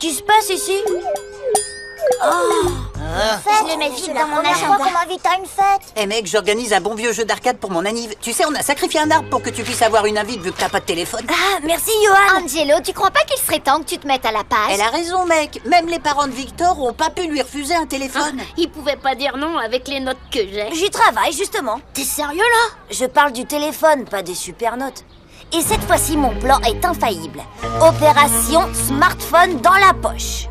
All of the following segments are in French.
qui se passe ici? Je le mets vite dans mon agenda. Qu'on m'invite à une fête. Eh mec, j'organise un bon vieux jeu d'arcade pour mon anniv. Tu sais, on a sacrifié un arbre pour que tu puisses avoir une invite vu que t'as pas de téléphone. Ah, merci Johan. Angelo, tu crois pas qu'il serait temps que tu te mettes à la page? Elle a raison mec, même les parents de Victor ont pas pu lui refuser un téléphone. Il pouvait pas dire non avec les notes que j'ai. J'y travaille justement. T'es sérieux là? Je parle du téléphone, pas des super notes. Et cette fois-ci, mon plan est infaillible. Opération smartphone dans la poche.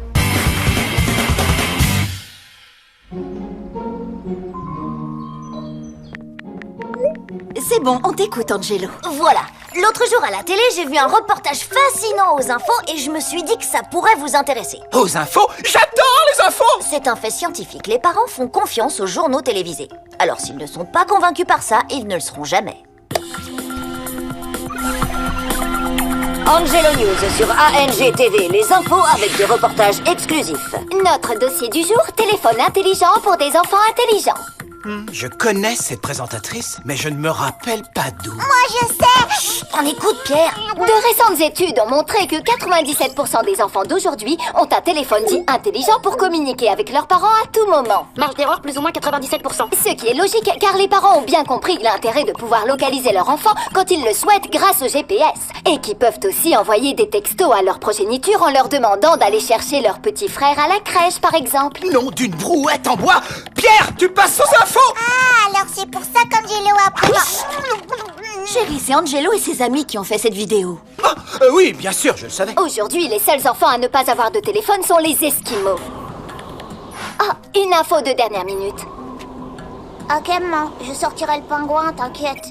C'est bon, on t'écoute, Angelo. Voilà. L'autre jour à la télé, j'ai vu un reportage fascinant aux infos et je me suis dit que ça pourrait vous intéresser. Aux infos? J'adore les infos! C'est un fait scientifique. Les parents font confiance aux journaux télévisés. Alors s'ils ne sont pas convaincus par ça, ils ne le seront jamais. Angelo News sur ANG TV, les infos avec des reportages exclusifs. Notre dossier du jour, téléphone intelligent pour des enfants intelligents. Je connais cette présentatrice, mais je ne me rappelle pas d'où. Je sais. On écoute Pierre. De récentes études ont montré que 97% des enfants d'aujourd'hui ont un téléphone dit intelligent pour communiquer avec leurs parents à tout moment. Marge d'erreur plus ou moins 97%. Ce qui est logique car les parents ont bien compris l'intérêt de pouvoir localiser leur enfant quand ils le souhaitent grâce au GPS. Et qui peuvent aussi envoyer des textos à leur progéniture en leur demandant d'aller chercher leur petit frère à la crèche par exemple. Nom d'une brouette en bois! Pierre, tu passes aux infos! Ah, alors c'est pour ça qu'Angelo a pris... Chérie, c'est Angelo et ses amis qui ont fait cette vidéo. Ah, oui, bien sûr, je le savais. Aujourd'hui, les seuls enfants à ne pas avoir de téléphone sont les Esquimaux. Ah, une info de dernière minute. Ok, maman, je sortirai le pingouin, t'inquiète.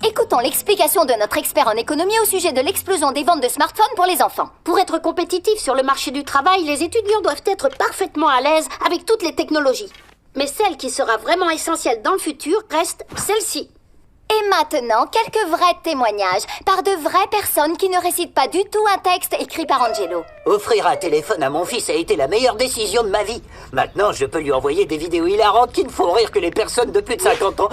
Écoutons l'explication de notre expert en économie au sujet de l'explosion des ventes de smartphones pour les enfants. Pour être compétitifs sur le marché du travail, les étudiants doivent être parfaitement à l'aise avec toutes les technologies. Mais celle qui sera vraiment essentielle dans le futur reste celle-ci. Et maintenant, quelques vrais témoignages par de vraies personnes qui ne récitent pas du tout un texte écrit par Angelo. Offrir un téléphone à mon fils a été la meilleure décision de ma vie. Maintenant, je peux lui envoyer des vidéos hilarantes qui ne font rire que les personnes de plus de 50 ans.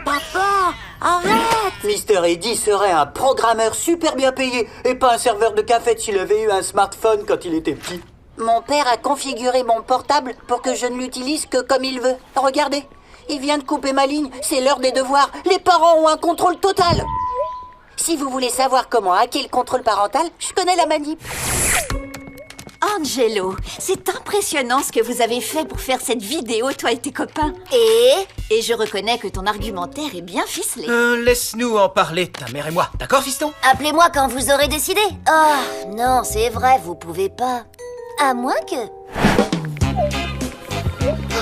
Papa, arrête! Mister Eddy serait un programmeur super bien payé et pas un serveur de café s'il avait eu un smartphone quand il était petit. Mon père a configuré mon portable pour que je ne l'utilise que comme il veut. Regardez, il vient de couper ma ligne, c'est l'heure des devoirs. Les parents ont un contrôle total. Si vous voulez savoir comment hacker le contrôle parental, je connais la manip. Angelo, c'est impressionnant ce que vous avez fait pour faire cette vidéo, toi et tes copains. Et je reconnais que ton argumentaire est bien ficelé. Laisse-nous en parler, ta mère et moi. D'accord, fiston? Appelez-moi quand vous aurez décidé. Oh, non, c'est vrai, vous pouvez pas. À moins que...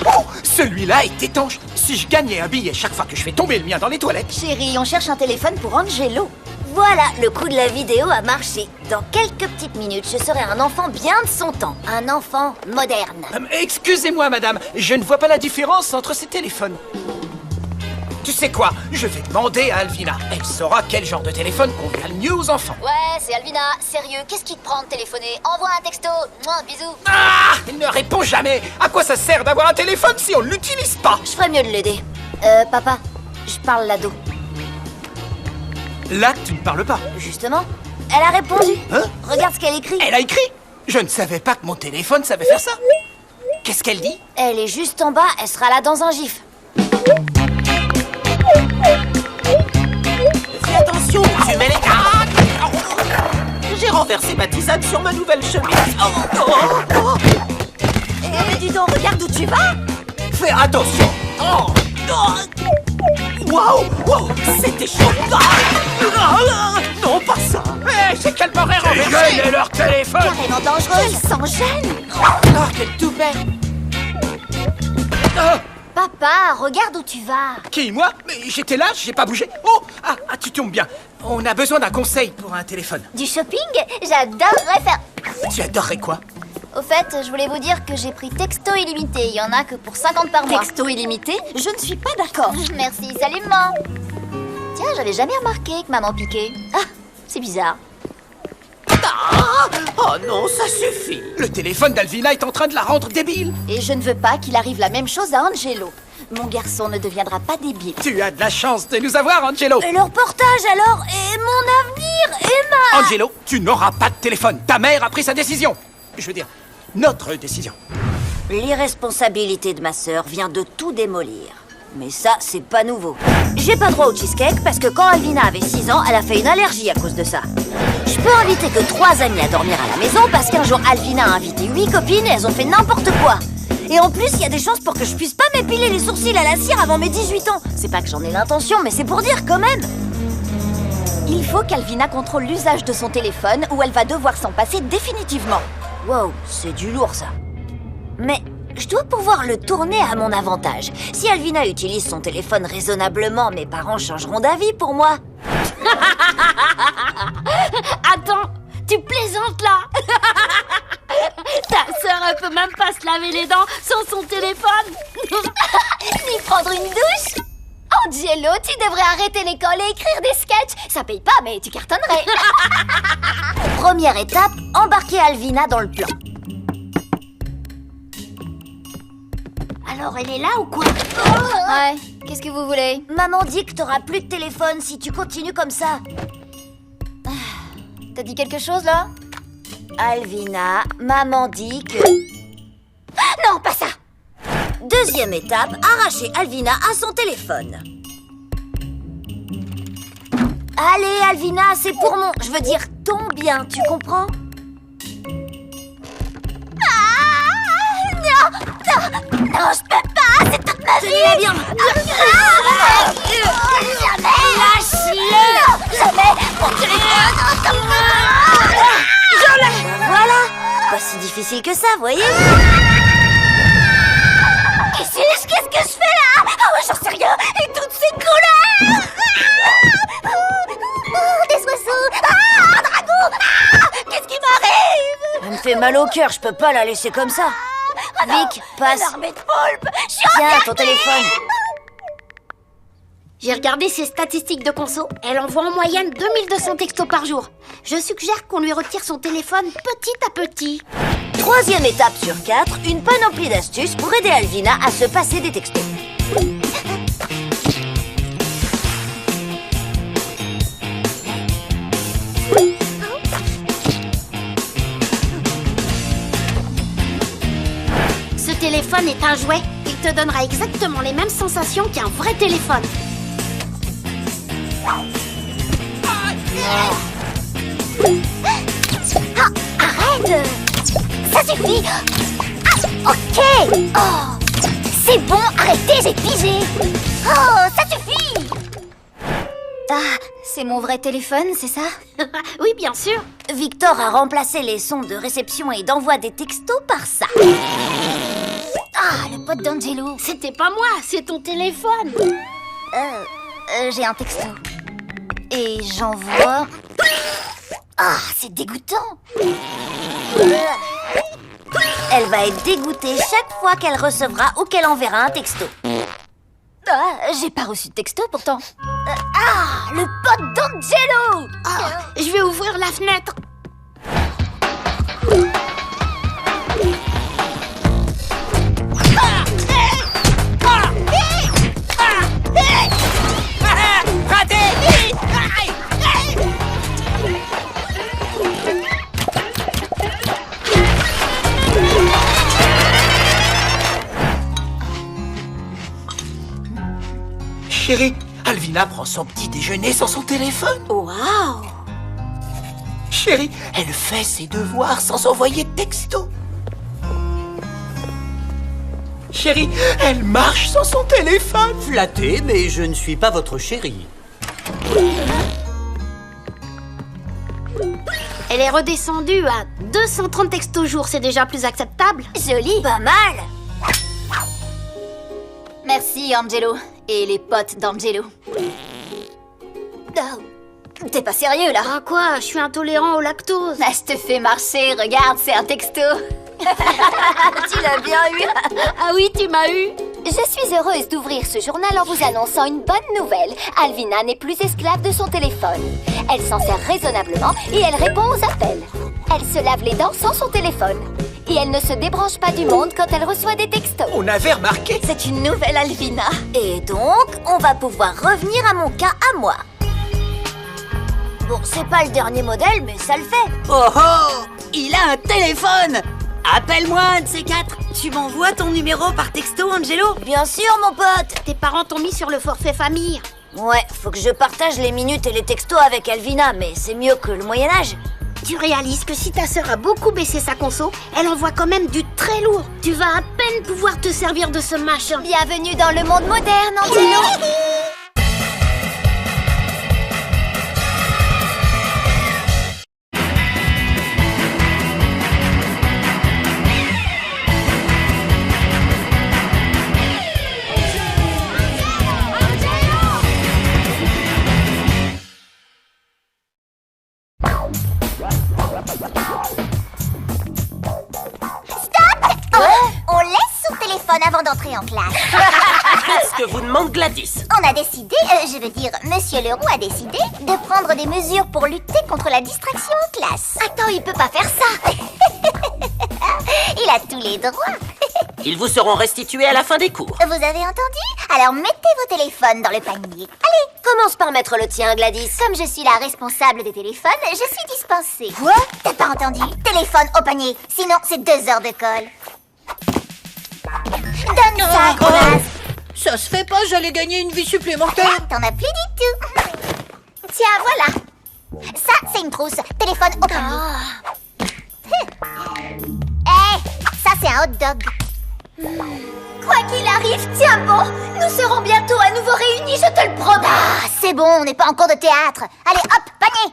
Oh, celui-là est étanche. Si je gagnais un billet chaque fois que je fais tomber le mien dans les toilettes... Chérie, on cherche un téléphone pour Angelo. Voilà, le coup de la vidéo a marché. Dans quelques petites minutes, je serai un enfant bien de son temps. Un enfant moderne. Excusez-moi, madame, je ne vois pas la différence entre ces téléphones. Tu sais quoi? Je vais demander à Alvina. Elle saura quel genre de téléphone convient le mieux aux enfants. Ouais, c'est Alvina. Sérieux, qu'est-ce qui te prend de téléphoner? Envoie un texto. Mouah, bisous. Ah! Il ne répond jamais. À quoi ça sert d'avoir un téléphone si on ne l'utilise pas? Je ferais mieux de l'aider. Papa, je parle l'ado. Là, tu ne parles pas. Justement, elle a répondu. Hein? Regarde ce qu'elle écrit. Elle a écrit? Je ne savais pas que mon téléphone savait faire ça. Qu'est-ce qu'elle dit? Elle est juste en bas, elle sera là dans un gif. Fais attention, tu mets les... J'ai renversé ma tisane sur ma nouvelle chemise. Mais dis donc, regarde où tu vas! Fais attention. Waouh, wow, c'était chaud. Non, pas ça. C'est qu'elle m'aurait renversé. Et leur téléphone. Carrément dangereuse. Elle s'en gêne! Ah, quel toupet. Ah, Papa, regarde où tu vas. qui, moi? Mais j'étais là, j'ai pas bougé. Oh, tu tombes bien. On a besoin d'un conseil pour un téléphone. Du shopping? J'adorerais faire... Tu adorerais quoi? Au fait, je voulais vous dire que j'ai pris texto illimité. Il y en a que pour 50 par mois. Texto illimité? Je ne suis pas d'accord. Merci, salut maman. Tiens, j'avais jamais remarqué que maman piquait. Ah, c'est bizarre. Oh non, ça suffit. Le téléphone d'Alvina est en train de la rendre débile. Et je ne veux pas qu'il arrive la même chose à Angelo. Mon garçon ne deviendra pas débile. Tu as de la chance de nous avoir, Angelo. Et le reportage alors? Et mon avenir? Emma! Angelo, tu n'auras pas de téléphone. Ta mère a pris sa décision. Je veux dire, notre décision. L'irresponsabilité de ma sœur vient de tout démolir. Mais ça, c'est pas nouveau. J'ai pas droit au cheesecake parce que quand Alvina avait 6 ans, elle a fait une allergie à cause de ça. Je peux inviter que 3 amis à dormir à la maison parce qu'un jour Alvina a invité 8 copines et elles ont fait n'importe quoi. Et en plus, il y a des chances pour que je puisse pas m'épiler les sourcils à la cire avant mes 18 ans. C'est pas que j'en ai l'intention, mais c'est pour dire quand même. Il faut qu'Alvina contrôle l'usage de son téléphone ou elle va devoir s'en passer définitivement. Wow, c'est du lourd ça. Mais je dois pouvoir le tourner à mon avantage. Si Alvina utilise son téléphone raisonnablement, mes parents changeront d'avis pour moi. Attends, tu plaisantes là? Ta sœur, elle peut même pas se laver les dents sans son téléphone. Ni prendre une douche. Angelo, tu devrais arrêter l'école et écrire des sketchs. Ça paye pas, mais tu cartonnerais. Première étape, embarquer Alvina dans le plan. Alors elle est là ou quoi? Ouais, qu'est-ce que vous voulez? Maman dit que t'auras plus de téléphone si tu continues comme ça. T'as dit quelque chose là? Alvina, maman dit que... Non, pas ça. Deuxième étape, arracher Alvina à son téléphone. Allez, Alvina, c'est pour mon... Je veux dire ton bien, tu comprends? Non, je peux pas, c'est toute ma vie. Tenez-la bien. Jamais. Lâche-le. Jamais. Voilà. Pas si difficile que ça, voyez? Qu'est-ce que je fais là? Oh, j'en sais rien. Et toutes ces couleurs. Des oiseaux. Un dragon. Qu'est-ce qui m'arrive? Elle me fait mal au cœur, je peux pas la laisser comme ça. Vic, passe. L'armée de poulpe. Tiens, ton téléphone. J'ai regardé ses statistiques de conso. Elle envoie en moyenne 2200 textos par jour. Je suggère qu'on lui retire son téléphone petit à petit. Troisième étape sur 4, une panoplie d'astuces pour aider Alvina à se passer des textos. Ce téléphone est un jouet. Il te donnera exactement les mêmes sensations qu'un vrai téléphone. Arrête. Ça suffit. Ok. Oh, c'est bon, arrêtez, j'ai pigé. Oh, ça suffit. Ah, c'est mon vrai téléphone, c'est ça? Oui, bien sûr. Victor a remplacé les sons de réception et d'envoi des textos par ça. Ah, le pote d'Angelo. C'était pas moi, c'est ton téléphone. J'ai un texto. Et j'envoie... Ah, c'est dégoûtant. Elle va être dégoûtée chaque fois qu'elle recevra ou qu'elle enverra un texto. Ah, j'ai pas reçu de texto pourtant. Ah, le pote d'Angelo. Je vais ouvrir la fenêtre. Chérie, Alvina prend son petit déjeuner sans son téléphone. Waouh! Chérie, elle fait ses devoirs sans envoyer de texto. Chérie, elle marche sans son téléphone. Flatté, mais je ne suis pas votre chérie. Elle est redescendue à 230 textos jour, c'est déjà plus acceptable. Joli. Pas mal. Merci, Angelo. Et les potes d'Angelo. Oh, t'es pas sérieux, là? Ah quoi, je suis intolérant au lactose. Ah, je te fais marcher, regarde, c'est un texto. Tu l'as bien eu. Ah oui, tu m'as eu. Je suis heureuse d'ouvrir ce journal en vous annonçant une bonne nouvelle. Alvina n'est plus esclave de son téléphone. Elle s'en sert raisonnablement et elle répond aux appels. Elle se lave les dents sans son téléphone. Et elle ne se débranche pas du monde quand elle reçoit des textos. On avait remarqué. C'est une nouvelle Alvina. Et donc, on va pouvoir revenir à mon cas à moi. Bon, c'est pas le dernier modèle, mais ça le fait. Oh oh! Il a un téléphone! Appelle-moi un de ces quatre. Tu m'envoies ton numéro par texto, Angelo? Bien sûr, mon pote. Tes parents t'ont mis sur le forfait famille. Ouais, faut que je partage les minutes et les textos avec Alvina, mais c'est mieux que le Moyen-Âge. Tu réalises que si ta sœur a beaucoup baissé sa conso, elle envoie quand même du très lourd. Tu vas à peine pouvoir te servir de ce machin. Bienvenue dans le monde moderne, Angelo. On laisse son téléphone avant d'entrer en classe. Faites ce que vous demande Gladys. On a décidé, je veux dire, Monsieur Leroux a décidé de prendre des mesures pour lutter contre la distraction en classe. Attends, il peut pas faire ça. Il a tous les droits. Ils vous seront restitués à la fin des cours. Vous avez entendu? Alors mettez vos téléphones dans le panier. Allez, Commence par mettre le tien, Gladys. comme je suis la responsable des téléphones, je suis dispensée. Quoi? T'as pas entendu? Téléphone au panier, sinon c'est 2 heures de colle. Donne ça, Grenaz. Ça se fait pas, j'allais gagner une vie supplémentaire. T'en as plus du tout. Tiens, voilà. Ça, c'est une trousse. Téléphone au panier. Ça, c'est un hot dog. Quoi qu'il arrive, tiens bon, nous serons bientôt à nouveau réunis, je te le promets. Ah, c'est bon, on n'est pas en cours de théâtre. Allez, hop, panier.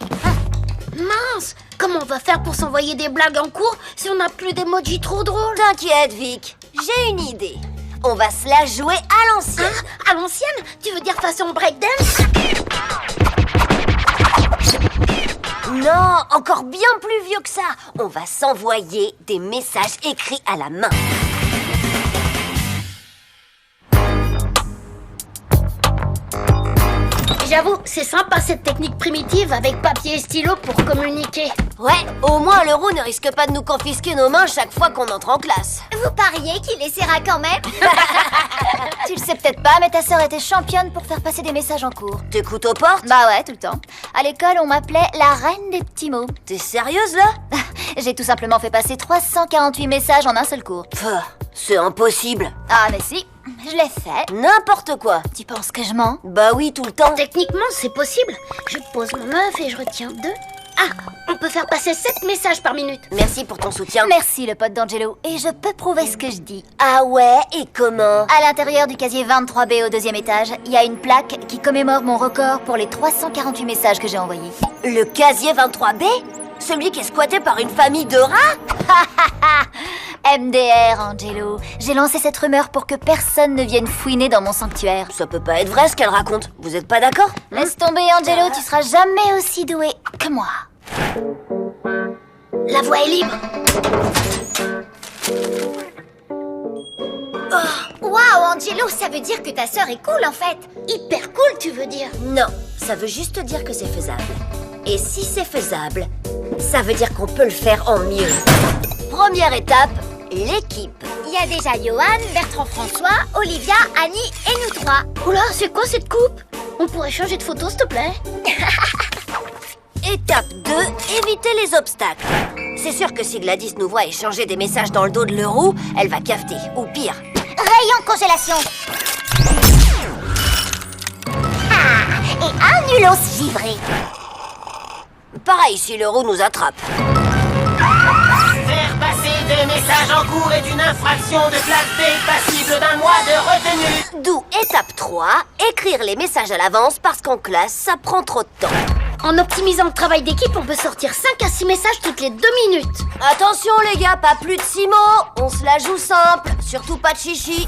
Mince, comment on va faire pour s'envoyer des blagues en cours si on n'a plus d'emoji trop drôles? T'inquiète, Vic. J'ai une idée. On va se la jouer à l'ancienne. Hein? À l'ancienne? Tu veux dire façon breakdance? Non, encore bien plus vieux que ça. On va s'envoyer des messages écrits à la main. J'avoue, c'est sympa cette technique primitive avec papier et stylo pour communiquer. Ouais, au moins Leroux ne risque pas de nous confisquer nos mains chaque fois qu'on entre en classe. Vous pariez qu'il essaiera quand même? Tu le sais peut-être pas, mais ta sœur était championne pour faire passer des messages en cours. T'écoutes aux portes? Bah ouais, tout le temps. À l'école, on m'appelait la reine des petits mots. T'es sérieuse là? J'ai tout simplement fait passer 348 messages en un seul cours. Pff, c'est impossible. Ah mais si, je l'ai fait. N'importe quoi. Tu penses que je mens? Bah oui, tout le temps. Techniquement, c'est possible. Je pose mon œuf et je retiens 2. Ah, on peut faire passer 7 messages par minute. Merci pour ton soutien. Merci le pote d'Angelo, et je peux prouver ce que je dis. Ah ouais, et comment? À l'intérieur du casier 23B au 2e étage, il y a une plaque qui commémore mon record pour les 348 messages que j'ai envoyés. Le casier 23B? Celui qui est squatté par une famille de rats? MDR, Angelo. J'ai lancé cette rumeur pour que personne ne vienne fouiner dans mon sanctuaire. Ça peut pas être vrai ce qu'elle raconte. Vous êtes pas d'accord? Laisse tomber, Angelo, tu seras jamais aussi doué que moi. La voie est libre. Waouh, Angelo, ça veut dire que ta sœur est cool en fait. Hyper cool, tu veux dire? Non, ça veut juste dire que c'est faisable. Et si c'est faisable, ça veut dire qu'on peut le faire en mieux. Première étape, l'équipe. Il y a déjà Johan, Bertrand François, Olivia, Annie et nous 3. Oula, c'est quoi cette coupe? On pourrait changer de photo, s'il te plaît? Étape 2, éviter les obstacles. C'est sûr que si Gladys nous voit échanger des messages dans le dos de Leroux, elle va cafeter, ou pire. Rayon congélation. Ah, et un nulos givré. Pareil si Leroux nous attrape. Faire passer des messages en cours est une infraction de classe B passible d'un mois de retenue. D'où étape 3, écrire les messages à l'avance parce qu'en classe, ça prend trop de temps. En optimisant le travail d'équipe, on peut sortir 5 à 6 messages toutes les 2 minutes. Attention les gars, pas plus de 6 mots. On se la joue simple, surtout pas de chichi.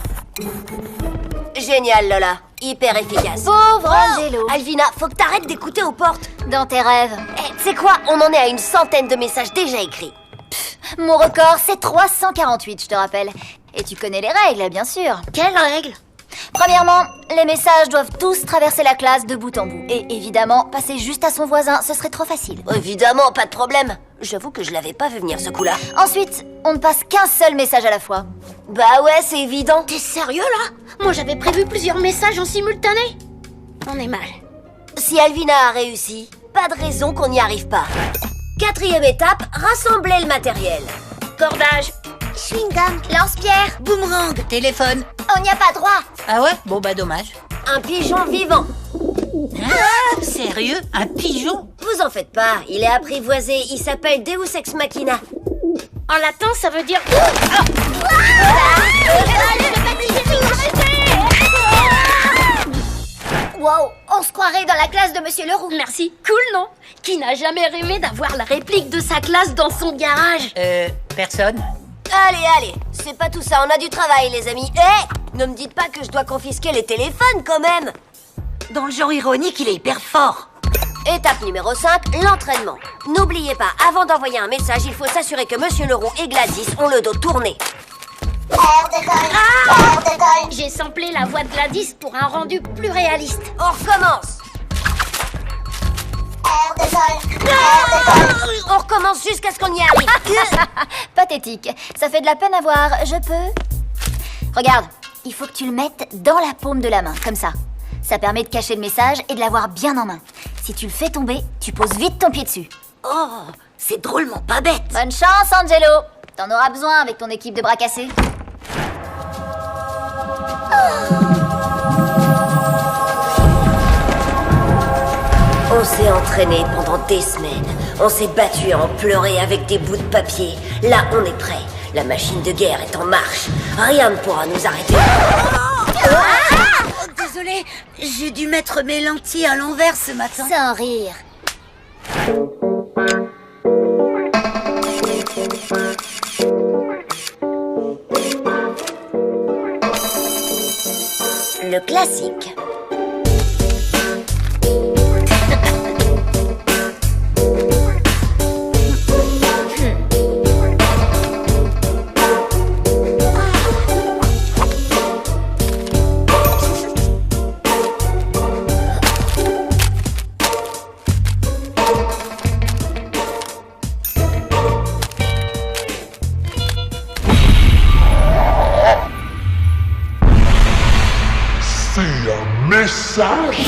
Génial Lola, hyper efficace. Pauvre Angelo. Alvina, faut que t'arrêtes d'écouter aux portes. Dans tes rêves. Tu sais quoi, on en est à une centaine de messages déjà écrits. Mon record, c'est 348, je te rappelle. Et tu connais les règles, bien sûr. Quelle règle? Premièrement, les messages doivent tous traverser la classe de bout en bout. Et évidemment, passer juste à son voisin, ce serait trop facile. Évidemment, pas de problème. J'avoue que je l'avais pas vu venir ce coup-là. Ensuite, on ne passe qu'un seul message à la fois. Bah ouais, c'est évident. T'es sérieux là? Moi j'avais prévu plusieurs messages en simultané. On est mal. Si Alvina a réussi, pas de raison qu'on n'y arrive pas. 4e étape, rassembler le matériel. Cordage. Chewing-gum, lance-pierre, Boomerang, téléphone. on n'y a pas droit. Ah ouais? Bon bah dommage. Un pigeon vivant. Ah, sérieux? Un pigeon? Vous en faites pas, il est apprivoisé, il s'appelle Deus Ex Machina. En latin, ça veut dire... Wow, on se croirait dans la classe de Monsieur Leroux. Merci, cool, non? Qui n'a jamais rêvé d'avoir la réplique de sa classe dans son garage? Personne? Allez, c'est pas tout ça, on a du travail les amis. Ne me dites pas que je dois confisquer les téléphones quand même. Dans le genre ironique, il est hyper fort. Étape numéro 5, l'entraînement. N'oubliez pas, avant d'envoyer un message, il faut s'assurer que Monsieur Leroux et Gladys ont le dos tourné. Air de colle, air de colle. J'ai samplé la voix de Gladys pour un rendu plus réaliste. On recommence. Air de colle, air de colle. On recommence jusqu'à ce qu'on y arrive. Pathétique. Ça fait de la peine à voir. Je peux? Regarde, il faut que tu le mettes dans la paume de la main, comme ça. Ça permet de cacher le message et de l'avoir bien en main. Si tu le fais tomber, tu poses vite ton pied dessus. Oh, c'est drôlement pas bête. Bonne chance, Angelo. T'en auras besoin avec ton équipe de bras cassés. On s'est entraîné pendant des semaines. On s'est battu à en pleurer avec des bouts de papier. Là, on est prêt. La machine de guerre est en marche. Rien ne pourra nous arrêter. Désolée, j'ai dû mettre mes lentilles à l'envers ce matin. Sans rire. Le classique. Message.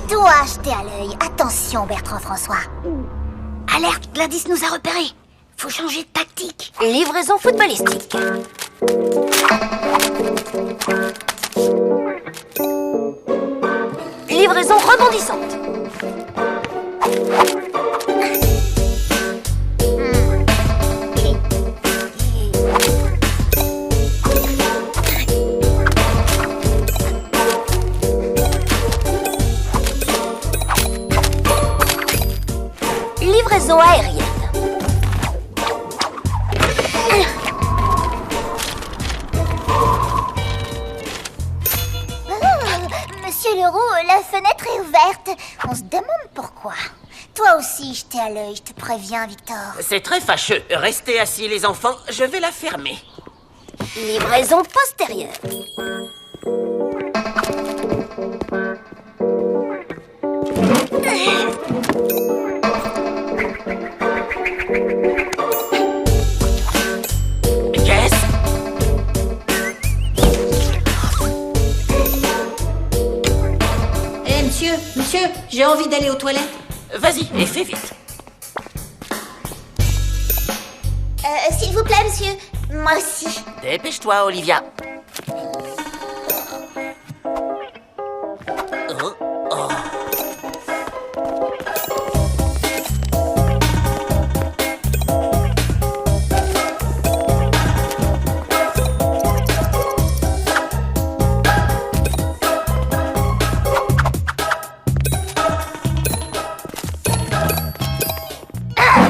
Doigt acheté à l'œil. Attention, Bertrand François. Alerte, Gladys nous a repérés. Faut changer de tactique. Livraison footballistique. Livraison rebondissante. Livraison aérienne. Monsieur Leroux, la fenêtre est ouverte. On se demande pourquoi. Toi aussi, jeté à l'œil, je te préviens, Victor. C'est très fâcheux. Restez assis, les enfants. Je vais la fermer. Livraison postérieure. Qu'est-ce? Monsieur, j'ai envie d'aller aux toilettes. Vas-y, et fais vite. S'il vous plaît, monsieur. Moi aussi. Dépêche-toi, Olivia. Oh.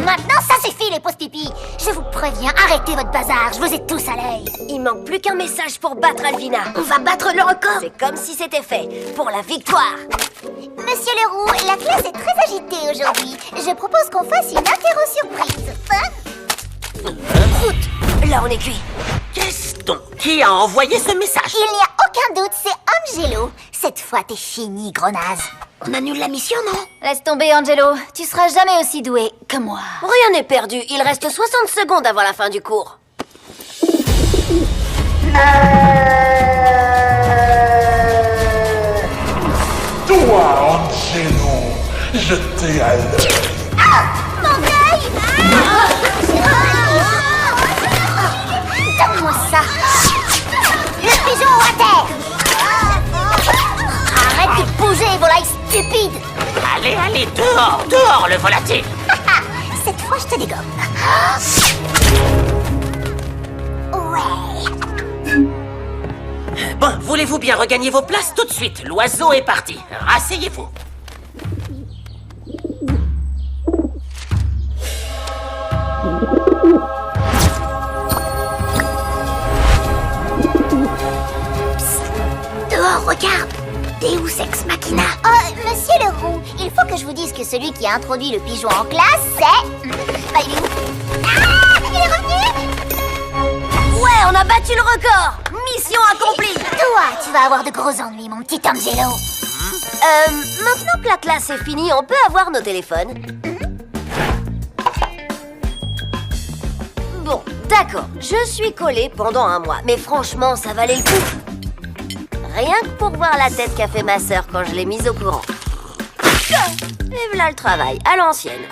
Maintenant, ça suffit, les pauses pipi. Je vous préviens, arrêtez votre bazar. Je vous ai tous à l'œil. Il manque plus qu'un message pour battre Alvina. On va battre le record. C'est comme si c'était fait. Pour la victoire. Monsieur Leroux, la classe est très agitée aujourd'hui. Je propose qu'on fasse une apéro surprise. Fun? Route. Là, on est cuit. Qu'est-ce donc? Qui a envoyé ce message? Il n'y a aucun doute, c'est Angelo. Cette fois, t'es fini, gros naze. On annule la mission, non? Laisse tomber, Angelo. Tu seras jamais aussi doué que moi. Rien n'est perdu. Il reste 60 secondes avant la fin du cours. Toi, Angelo, jeté à l'œil. Mon œil! Donne-moi ça! Le pigeon à terre! Arrête de bouger, volaille stupide! Allez, allez, dehors, dehors, le volatile. Cette fois, je te dégomme. Ouais. Bon, voulez-vous bien regagner vos places tout de suite? L'oiseau est parti. Rasseyez-vous. Dehors, regarde! Deus Ex Machina. Monsieur Leroux, il faut que je vous dise que celui qui a introduit le pigeon en classe, c'est... Bah, il est où? Ah! Il est revenu! Ouais, on a battu le record. Mission accomplie. Toi, tu vas avoir de gros ennuis, mon petit Angelo. Maintenant que la classe est finie, on peut avoir nos téléphones. Bon, d'accord, je suis collée pendant un mois, mais franchement, ça valait le coup. Rien que pour voir la tête qu'a fait ma sœur quand je l'ai mise au courant. Et voilà le travail, à l'ancienne.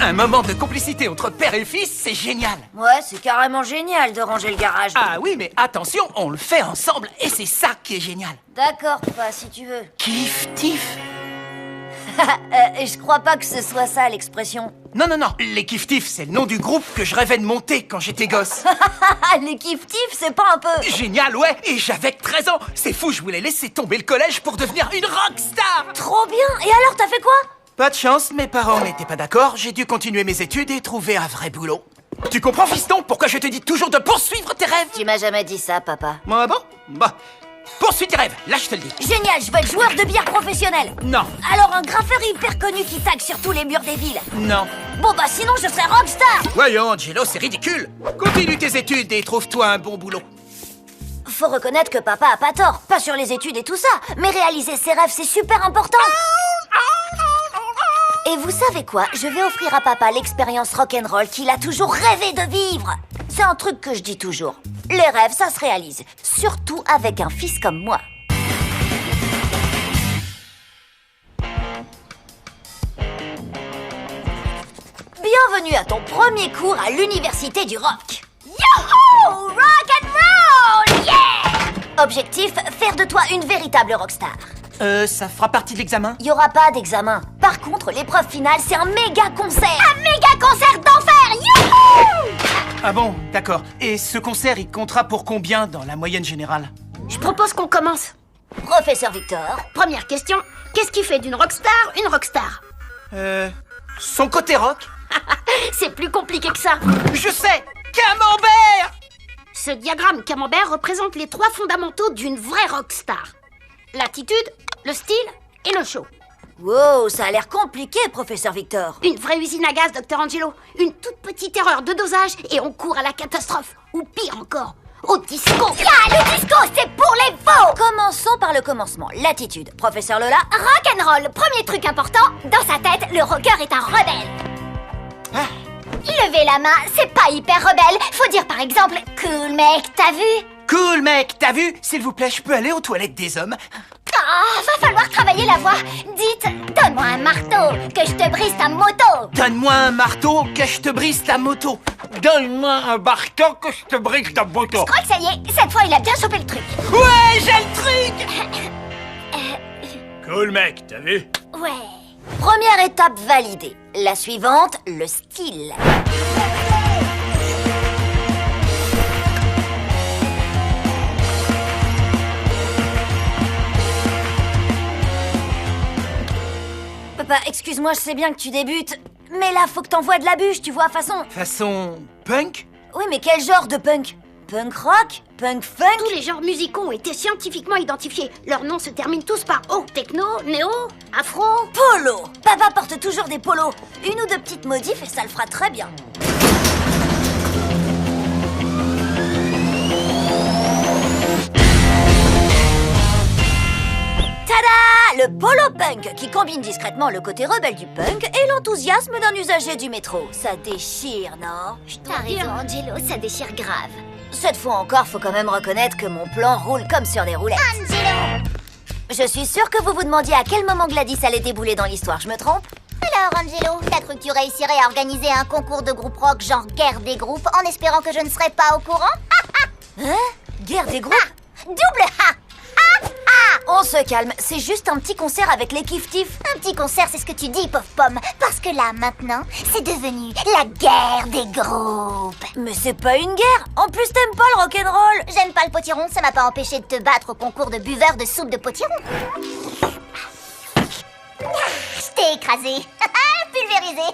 Un moment de complicité entre père et fils, c'est génial. Ouais, c'est carrément génial de ranger le garage. Ah oui, mais attention, on le fait ensemble et c'est ça qui est génial. D'accord, papa, si tu veux. Kiff-tif. Je crois pas que ce soit ça l'expression. Non, non, non, les Kiff-Tif, c'est le nom du groupe que je rêvais de monter quand j'étais gosse. Les kiff-tif, c'est pas un peu... Génial, ouais, et j'avais 13 ans. C'est fou, je voulais laisser tomber le collège pour devenir une rockstar. Trop bien. Et alors, t'as fait quoi? Pas de chance, mes parents n'étaient pas d'accord. J'ai dû continuer mes études et trouver un vrai boulot. Tu comprends, fiston, pourquoi je te dis toujours de poursuivre tes rêves? Tu m'as jamais dit ça, papa. Ah bon? Bah, poursuis tes rêves, là je te le dis. Génial, je veux être joueur de bière professionnel. Non. Alors un graffeur hyper connu qui tag sur tous les murs des villes. Non. Bon bah sinon je serais rockstar. Voyons, Angelo, c'est ridicule. Continue tes études et trouve-toi un bon boulot. Faut reconnaître que papa a pas tort. Pas sur les études et tout ça, mais réaliser ses rêves, c'est super important. Et vous savez quoi? Je vais offrir à papa l'expérience rock'n'roll qu'il a toujours rêvé de vivre. C'est un truc que je dis toujours. Les rêves, ça se réalise. Surtout avec un fils comme moi. Bienvenue à ton premier cours à l'université du rock. Youhou! Rock'n'roll! Yeah! Objectif, faire de toi une véritable rockstar. Ça fera partie de l'examen? Il y aura pas d'examen. Par contre, l'épreuve finale, c'est un méga concert. Un méga concert d'enfer. Youhou! Ah bon, d'accord. Et ce concert, il comptera pour combien dans la moyenne générale? Je propose qu'on commence. Professeur Victor. Première question, qu'est-ce qui fait d'une rockstar une rockstar? Son côté rock? C'est plus compliqué que ça. Je sais! Camembert! Ce diagramme camembert représente les 3 fondamentaux d'une vraie rockstar. L'attitude, le style et le show. Wow, ça a l'air compliqué, professeur Victor. Une vraie usine à gaz, Dr. Angelo. Une toute petite erreur de dosage et on court à la catastrophe. Ou pire encore, au disco. Ah, le disco, c'est pour les faux! Commençons par le commencement. L'attitude. Professeur Lola. Rock'n'roll, premier truc important, dans sa tête, le rocker est un rebelle. Lever la main, c'est pas hyper rebelle. Faut dire par exemple, cool mec, t'as vu? Cool, mec, t'as vu? S'il vous plaît, je peux aller aux toilettes des hommes? Ah, va falloir travailler la voix. Dites, donne-moi un marteau, que je te brise ta moto. Donne-moi un marteau, que je te brise ta moto. Donne-moi un marteau, que je te brise ta moto. Je crois que ça y est, cette fois il a bien chopé le truc. Ouais, j'ai le truc. Cool, mec, t'as vu? Ouais. Première étape validée. La suivante, le style. Papa, excuse-moi, je sais bien que tu débutes, mais là, faut que t'envoies de la bûche, tu vois, façon... Façon punk? Oui, mais quel genre de punk? Punk rock? Punk funk? Tous les genres musicaux ont été scientifiquement identifiés. Leurs noms se terminent tous par O. Techno, néo, afro... Polo! Papa porte toujours des polos. Une ou deux petites modifs et ça le fera très bien. Holopunk, qui combine discrètement le côté rebelle du punk et l'enthousiasme d'un usager du métro. Ça déchire, non? T'as raison, Angelo, ça déchire grave. Cette fois encore, faut quand même reconnaître que mon plan roule comme sur des roulettes. Angelo! Je suis sûre que vous vous demandiez à quel moment Gladys allait débouler dans l'histoire, je me trompe? Alors, Angelo, t'as cru que tu réussirais à organiser un concours de groupe rock genre guerre des groupes en espérant que je ne serais pas au courant? Hein? Guerre des groupes? Double ha! On se calme, c'est juste un petit concert avec les Kif-Tif. Un petit concert, c'est ce que tu dis, pauvre pomme. Parce que là, maintenant, c'est devenu la guerre des groupes. Mais c'est pas une guerre. En plus, t'aimes pas le rock'n'roll. J'aime pas le potiron, ça m'a pas empêché de te battre au concours de buveurs de soupe de potiron. Je t'ai écrasé. Pulvérisé.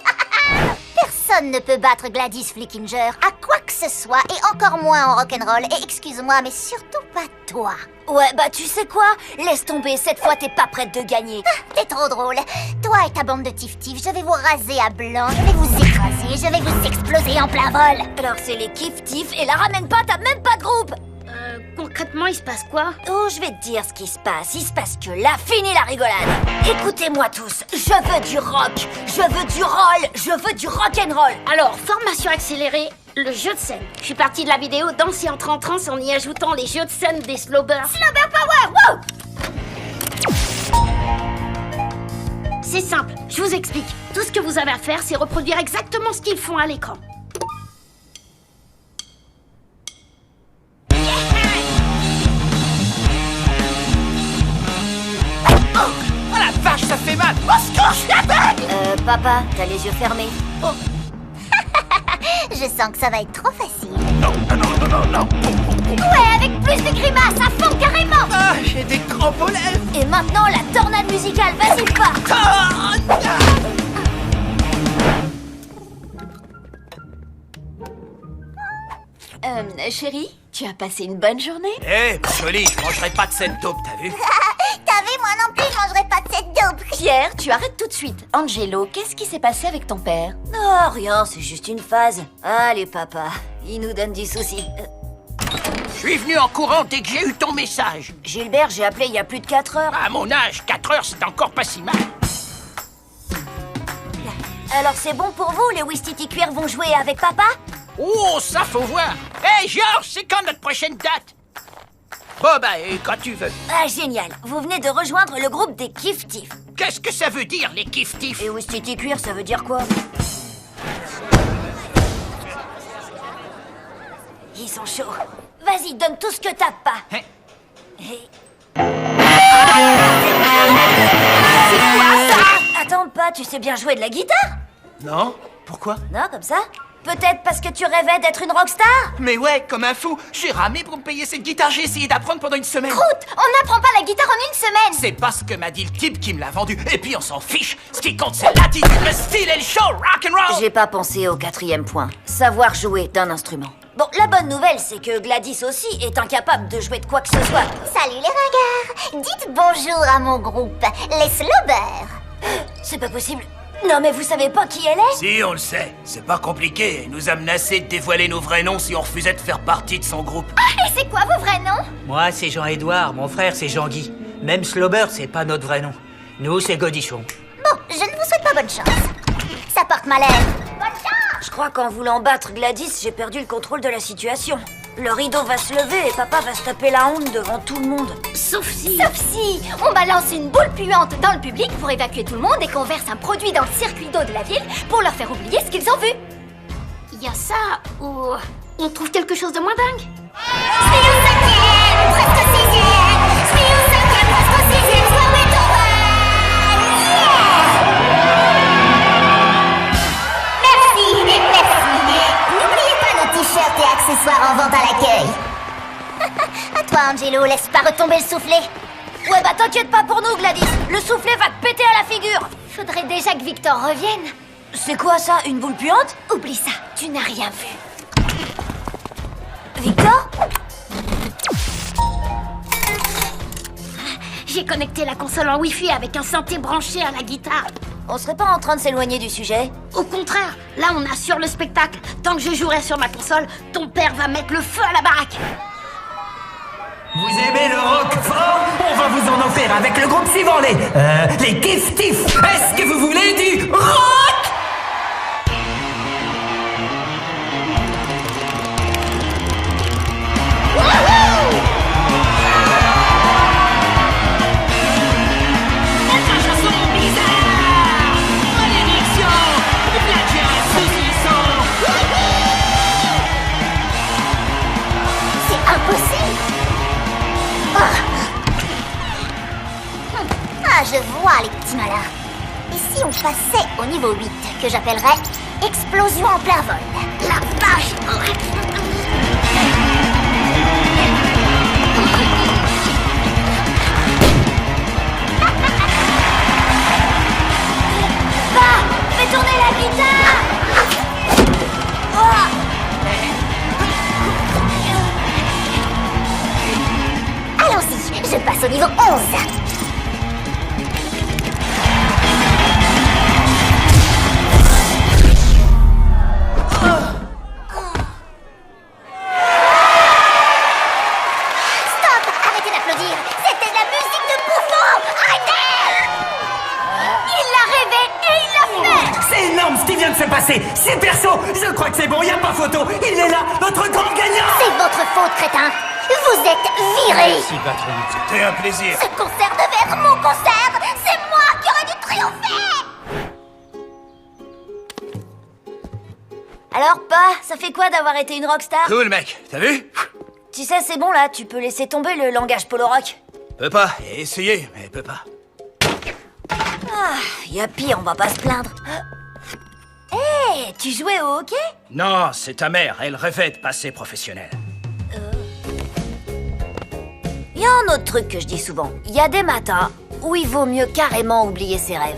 Personne ne peut battre Gladys Flickinger à quoi que ce soit, et encore moins en rock'n'roll. Et excuse-moi, mais surtout pas toi. Ouais, bah tu sais quoi? Laisse tomber, cette fois t'es pas prête de gagner. T'es trop drôle. Toi et ta bande de tif-tif, je vais vous raser à blanc, je vais vous écraser, je vais vous exploser en plein vol. Alors c'est les Kif-Tif et la ramène pas, t'as même pas de groupe. Concrètement, il se passe quoi? Oh, je vais te dire ce qui se passe. Il se passe que là, fini la rigolade. Écoutez-moi tous, je veux du rock, je veux du roll, je veux du rock'n'roll. Alors, formation accélérée, le jeu de scène. Je suis partie de la vidéo Danser entre en transe en y ajoutant les jeux de scène des Slowbers. Slowber Power, wow! C'est simple, je vous explique. Tout ce que vous avez à faire, c'est reproduire exactement ce qu'ils font à l'écran. Oh la vache, ça fait mal! Oh, ce que je l'appelle! Papa, t'as les yeux fermés. Oh. Je sens que ça va être trop facile. Non. Ouais, avec plus de grimaces, à fond carrément. Ah, j'ai des crampes aux lèvres! Et maintenant, la tornade musicale, vas-y pas. Ah, Chérie, tu as passé une bonne journée? Eh, jolie, je mangerai pas de cette taupe, t'as vu? T'as vu, moi non plus, je mangerai pas de cette dope. Pierre, tu arrêtes tout de suite. Angelo, qu'est-ce qui s'est passé avec ton père? Non, rien, c'est juste une phase. Allez, papa, il nous donne du souci. Je suis venu en courant dès que j'ai eu ton message. Gilbert, j'ai appelé il y a plus de 4 heures. À mon âge, 4 heures, c'est encore pas si mal. Alors c'est bon pour vous, les Wistiti Cuir vont jouer avec papa? Oh, ça faut voir. Hé, Georges, c'est quand notre prochaine date? Bon, bah, quand tu veux. Ah, génial. Vous venez de rejoindre le groupe des Kif-Tif. Qu'est-ce que ça veut dire, les Kif-Tif? Et Wistiti Cuir, ça veut dire quoi? Ils sont chauds. Vas-y, donne tout ce que t'as pas. Hein? C'est quoi ça? Attends pas, tu sais bien jouer de la guitare? Non? Pourquoi? Non, comme ça? Peut-être parce que tu rêvais d'être une rockstar? Mais ouais, comme un fou. J'ai ramé pour me payer cette guitare, j'ai essayé d'apprendre pendant une semaine. Croûte, on n'apprend pas la guitare en une semaine. C'est pas ce que m'a dit le type qui me l'a vendu. Et puis on s'en fiche. Ce qui compte, c'est l'attitude, le style et le show, rock'n'roll. J'ai pas pensé au 4e point. Savoir jouer d'un instrument. Bon, la bonne nouvelle, c'est que Gladys aussi est incapable de jouer de quoi que ce soit. Salut les ringards. Dites bonjour à mon groupe, les Slowbers. C'est pas possible. Non, mais vous savez pas qui elle est? Si, on le sait. C'est pas compliqué. Elle nous a menacé de dévoiler nos vrais noms si on refusait de faire partie de son groupe. Et c'est quoi vos vrais noms? Moi, c'est Jean-Édouard, mon frère, c'est Jean-Guy. Même Slowber, c'est pas notre vrai nom. Nous, c'est Godichon. Bon, je ne vous souhaite pas bonne chance. Ça porte malheur. Bonne chance. Je crois qu'en voulant battre Gladys, j'ai perdu le contrôle de la situation. Le rideau va se lever et papa va se taper la honte devant tout le monde. Sauf si on balance une boule puante dans le public pour évacuer tout le monde et qu'on verse un produit dans le circuit d'eau de la ville pour leur faire oublier ce qu'ils ont vu. il y a ça ou on trouve quelque chose de moins dingue. T-shirts et accessoires en vente à l'accueil. À toi, Angelo, laisse pas retomber le soufflet. Ouais, bah t'inquiète pas pour nous, Gladys. Le soufflet va te péter à la figure. Faudrait déjà que Victor revienne. C'est quoi ça, une boule puante? Oublie ça, tu n'as rien vu. Victor? J'ai connecté la console en Wi-Fi avec un synthé branché à la guitare. On serait pas en train de s'éloigner du sujet? Au contraire, là on assure le spectacle. Tant que je jouerai sur ma console, ton père va mettre le feu à la baraque. Vous aimez le rock fort? On va vous en offrir avec le groupe suivant, les Kif Tif. Est-ce que vous voulez du rock? Ah, je vois les petits malins. Et si on passait au niveau 8, que j'appellerais explosion en plein vol? La vache! Va! Fais tourner la guitare! Allons-y, je passe au niveau 11. C'est perso. Je crois que c'est bon, y a pas photo. Il est là, notre grand gagnant. C'est votre faute, crétin. Vous êtes viré. Merci, patron. C'était un plaisir. Ce concert devait être mon concert. C'est moi qui aurais dû triompher. Alors, Pa, ça fait quoi d'avoir été une rockstar? Cool, mec. T'as vu? Tu sais, c'est bon, là. Tu peux laisser tomber le langage polo-rock. Peux pas. Essayer, mais peux pas. Ah, y a pire, on va pas se plaindre. Hé, tu jouais au hockey? Non, c'est ta mère. Elle rêvait de passer professionnelle. Y a un autre truc que je dis souvent. Il y a des matins où il vaut mieux carrément oublier ses rêves.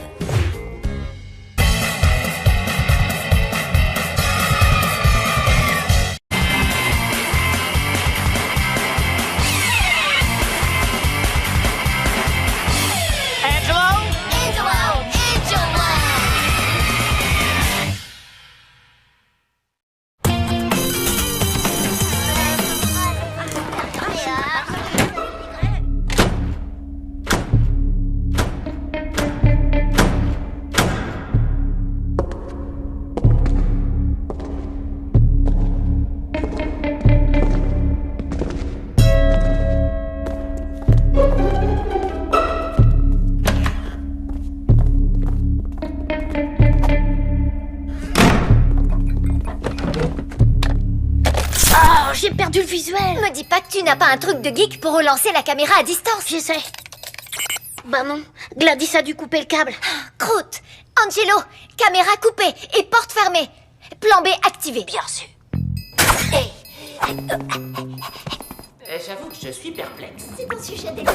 J'ai perdu le visuel. Me dis pas que tu n'as pas un truc de geek pour relancer la caméra à distance. J'essaie. Bah non, Gladys a dû couper le câble. Croûte, Angelo, caméra coupée et porte fermée. Plan B activé. Bien sûr. J'avoue que je suis perplexe. C'est un sujet délicat.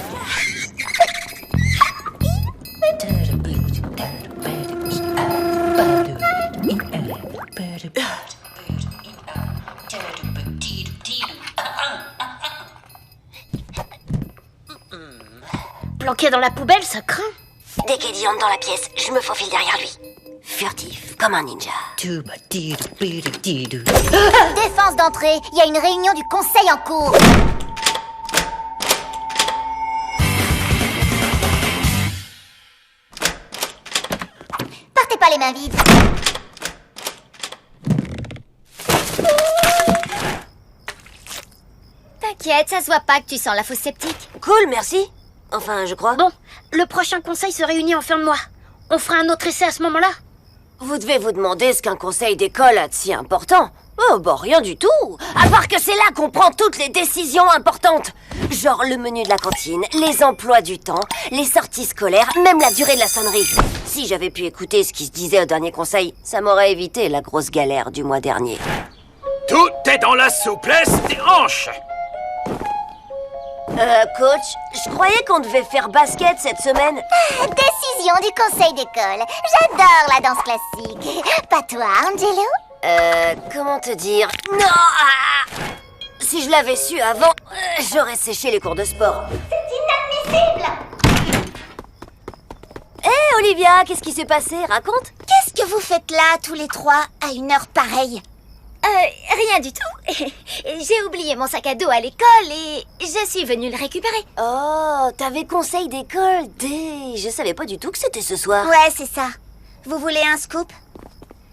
Planqué dans la poubelle, ça craint. Dès qu'Eddie entre dans la pièce, je me faufile derrière lui. Furtif, comme un ninja. Défense d'entrée. Il y a une réunion du conseil en cours. Partez pas les mains vides. T'inquiète, ça se voit pas que tu sens la fausse sceptique. Cool, merci. Enfin, je crois. Bon, le prochain conseil se réunit en fin de mois. On fera un autre essai à ce moment-là. Vous devez vous demander ce qu'un conseil d'école a de si important. Oh, bah rien du tout. À part que c'est là qu'on prend toutes les décisions importantes. Genre le menu de la cantine, les emplois du temps, les sorties scolaires, même la durée de la sonnerie. Si j'avais pu écouter ce qui se disait au dernier conseil, ça m'aurait évité la grosse galère du mois dernier. Tout est dans la souplesse des hanches. Coach, je croyais qu'on devait faire basket cette semaine. Décision du conseil d'école. J'adore la danse classique. Pas toi, Angelo? Comment te dire? Non! Si je l'avais su avant, j'aurais séché les cours de sport. C'est inadmissible! Hé, Olivia, qu'est-ce qui s'est passé? Raconte! Qu'est-ce que vous faites là, tous les trois, à une heure pareille? Rien du tout. J'ai oublié mon sac à dos à l'école et je suis venue le récupérer. Oh, t'avais conseil d'école, je savais pas du tout que c'était ce soir. Ouais, c'est ça. Vous voulez un scoop?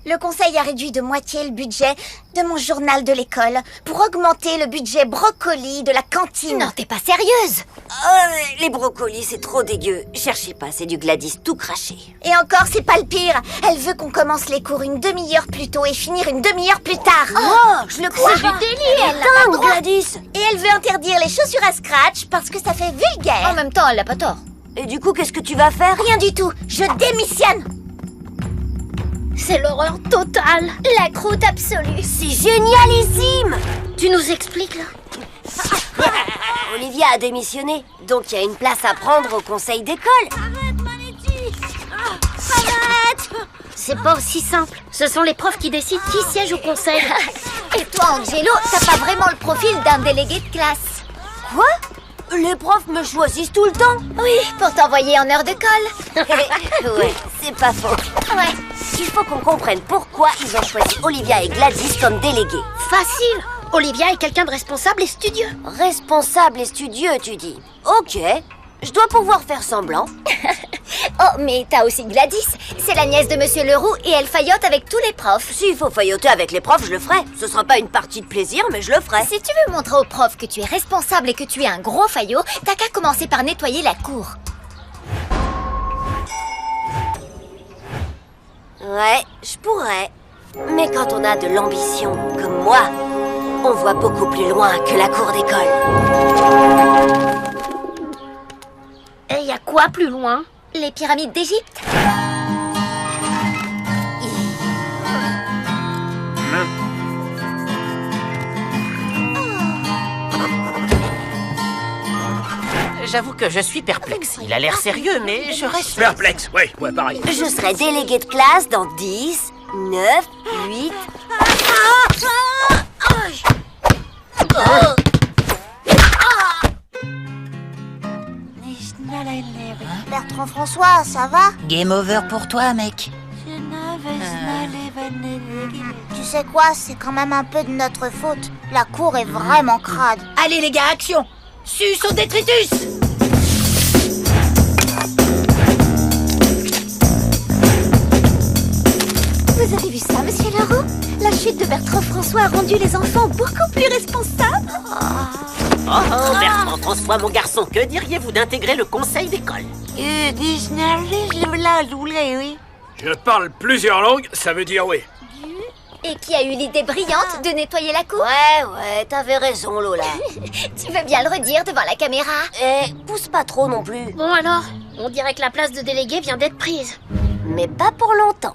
Le conseil a réduit de moitié le budget de mon journal de l'école pour augmenter le budget brocoli de la cantine. Non, t'es pas sérieuse? Oh, les brocolis, c'est trop dégueu. Cherchez pas, c'est du Gladys tout craché. Et encore, c'est pas le pire. Elle veut qu'on commence les cours une demi-heure plus tôt et finir une demi-heure plus tard. Oh, je le crois. C'est du délire. Elle a pas le droit. Gladys. Et elle veut interdire les chaussures à scratch parce que ça fait vulgaire. En même temps, elle a pas tort. Et du coup, qu'est-ce que tu vas faire? Rien du tout. Je démissionne. C'est l'horreur totale. La croûte absolue. C'est génialissime. Tu nous expliques, là? Olivia a démissionné, donc il y a une place à prendre au conseil d'école. Arrête, Manetti. Arrête. C'est pas aussi simple. Ce sont les profs qui décident qui siège au conseil. Et toi, Angelo, t'as pas vraiment le profil d'un délégué de classe. Quoi? Les profs me choisissent tout le temps? Oui, pour t'envoyer en heure de colle. Ouais, c'est pas faux. Ouais. Il faut qu'on comprenne pourquoi ils ont choisi Olivia et Gladys comme délégués. Facile. Olivia est quelqu'un de responsable et studieux. Responsable et studieux, tu dis. Ok, je dois pouvoir faire semblant. Oh, mais t'as aussi Gladys. C'est la nièce de Monsieur Leroux et elle faillote avec tous les profs. S'il faut failloter avec les profs, je le ferai. Ce sera pas une partie de plaisir, mais je le ferai. Si tu veux montrer aux profs que tu es responsable et que tu es un gros faillot, t'as qu'à commencer par nettoyer la cour. Ouais, je pourrais. Mais quand on a de l'ambition, comme moi, on voit beaucoup plus loin que la cour d'école. Et il y a quoi plus loin? Les pyramides d'Égypte. J'avoue que je suis perplexe. Il a l'air sérieux, mais je reste... Perplexe, ouais, pareil. Je serai déléguée de classe dans 10, 9, 8... Bertrand François, ça va? Game over pour toi, mec. Tu sais quoi, c'est quand même un peu de notre faute. La cour est vraiment crade. Allez, les gars, action! Suce au détritus! Vous avez vu ça, Monsieur Leroux? La chute de Bertrand François a rendu les enfants beaucoup plus responsables. Oh, Bertrand François, mon garçon, que diriez-vous d'intégrer le conseil d'école? Je parle plusieurs langues, ça veut dire oui. Et qui a eu l'idée brillante de nettoyer la cour? Ouais, t'avais raison, Lola. Tu veux bien le redire devant la caméra? Pousse pas trop non plus. Bon alors, on dirait que la place de délégué vient d'être prise. Mais pas pour longtemps.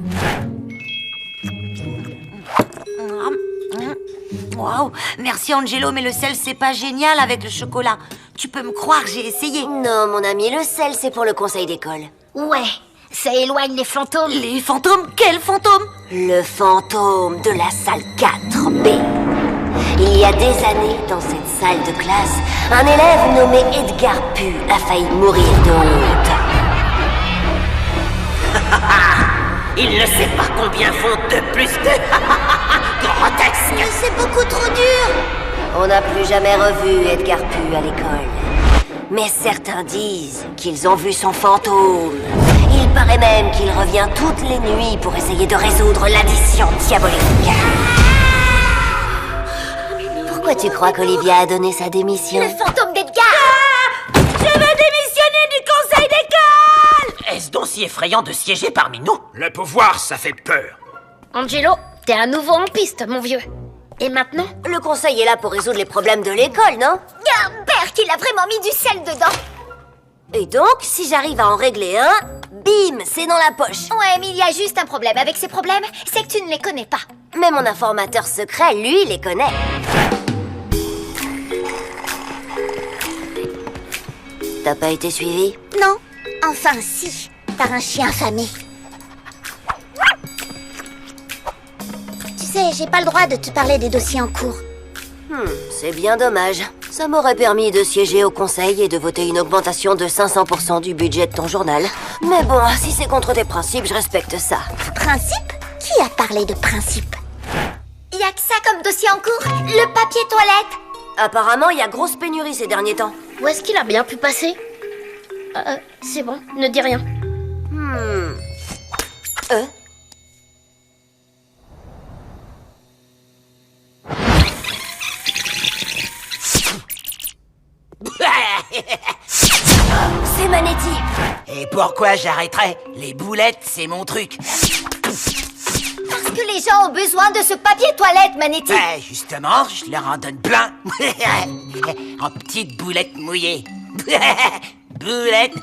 Waouh, merci Angelo, mais le sel, c'est pas génial avec le chocolat. Tu peux me croire, j'ai essayé. Non, mon ami, le sel, c'est pour le conseil d'école. Ouais, ça éloigne les fantômes. Les fantômes? Quels fantômes? Le fantôme de la salle 4B. Il y a des années, dans cette salle de classe, un élève nommé Edgar Pu a failli mourir de honte. Il ne sait pas combien font 2 plus 2. Grotesque. Mais c'est beaucoup trop dur. On n'a plus jamais revu Edgar Pu à l'école. Mais certains disent qu'ils ont vu son fantôme. Il paraît même qu'il revient toutes les nuits pour essayer de résoudre l'addition diabolique. Pourquoi tu crois qu'Olivia a donné sa démission? Le fantôme d'Edgar. Je veux démissionner du conseil d'école! Est-ce donc si effrayant de siéger parmi nous? Le pouvoir, ça fait peur. Angelo, t'es à nouveau en piste, mon vieux. Et maintenant? Le conseil est là pour résoudre les problèmes de l'école, non? Berk, il a vraiment mis du sel dedans. Et donc, si j'arrive à en régler un, bim, c'est dans la poche. Ouais, mais il y a juste un problème avec ces problèmes, c'est que tu ne les connais pas. Mais mon informateur secret, lui, les connaît. T'as pas été suivi? Non, enfin si, par un chien affamé. Tu sais, j'ai pas le droit de te parler des dossiers en cours. C'est bien dommage. Ça m'aurait permis de siéger au conseil et de voter une augmentation de 500% du budget de ton journal. Mais bon, si c'est contre tes principes, je respecte ça. Principe? Qui a parlé de principe? Y a que ça comme dossier en cours? Le papier toilette? Apparemment, il y a grosse pénurie ces derniers temps. Où est-ce qu'il a bien pu passer? C'est bon, ne dis rien. C'est Manetti. Et pourquoi j'arrêterais? Les boulettes, c'est mon truc. Parce que les gens ont besoin de ce papier toilette, Manetti. Justement, je leur en donne plein. En petites boulettes mouillées. Boulettes.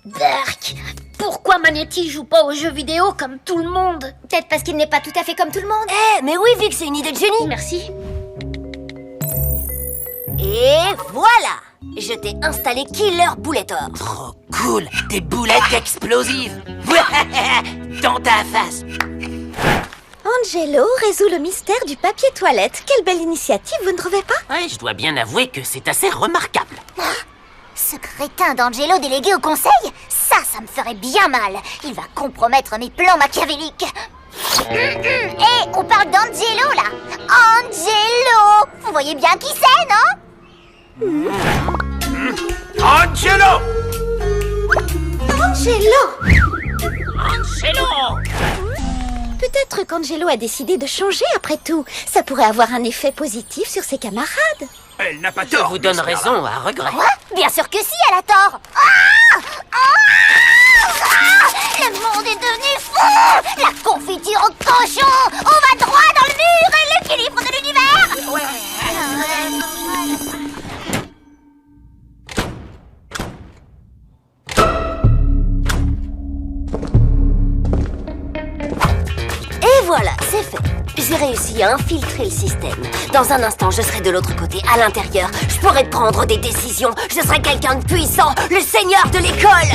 Berk, pourquoi Manetti joue pas aux jeux vidéo comme tout le monde? Peut-être parce qu'il n'est pas tout à fait comme tout le monde. Mais oui, Vic, c'est une idée de génie. Merci. Et voilà. Je t'ai installé Killer Bulletor. Trop cool. Des boulettes explosives. Dans ta face. Angelo résout le mystère du papier toilette. Quelle belle initiative, vous ne trouvez pas? Ouais, je dois bien avouer que c'est assez remarquable. Ce crétin d'Angelo délégué au conseil? Ça me ferait bien mal. Il va compromettre mes plans machiavéliques. Hé, on parle d'Angelo, là. Angelo! Vous voyez bien qui c'est, non? Angelo! Peut-être qu'Angelo a décidé de changer après tout. Ça pourrait avoir un effet positif sur ses camarades. Elle n'a pas Je tort. vous donne raison à regret. Quoi? Bien sûr que si, elle a tort. Le monde est devenu fou! La confiture au cochon! On va droit dans le mur et l'équilibre de l'univers! Et voilà, c'est fait. J'ai réussi à infiltrer le système. Dans un instant, je serai de l'autre côté, à l'intérieur. Je pourrai prendre des décisions. Je serai quelqu'un de puissant, le seigneur de l'école.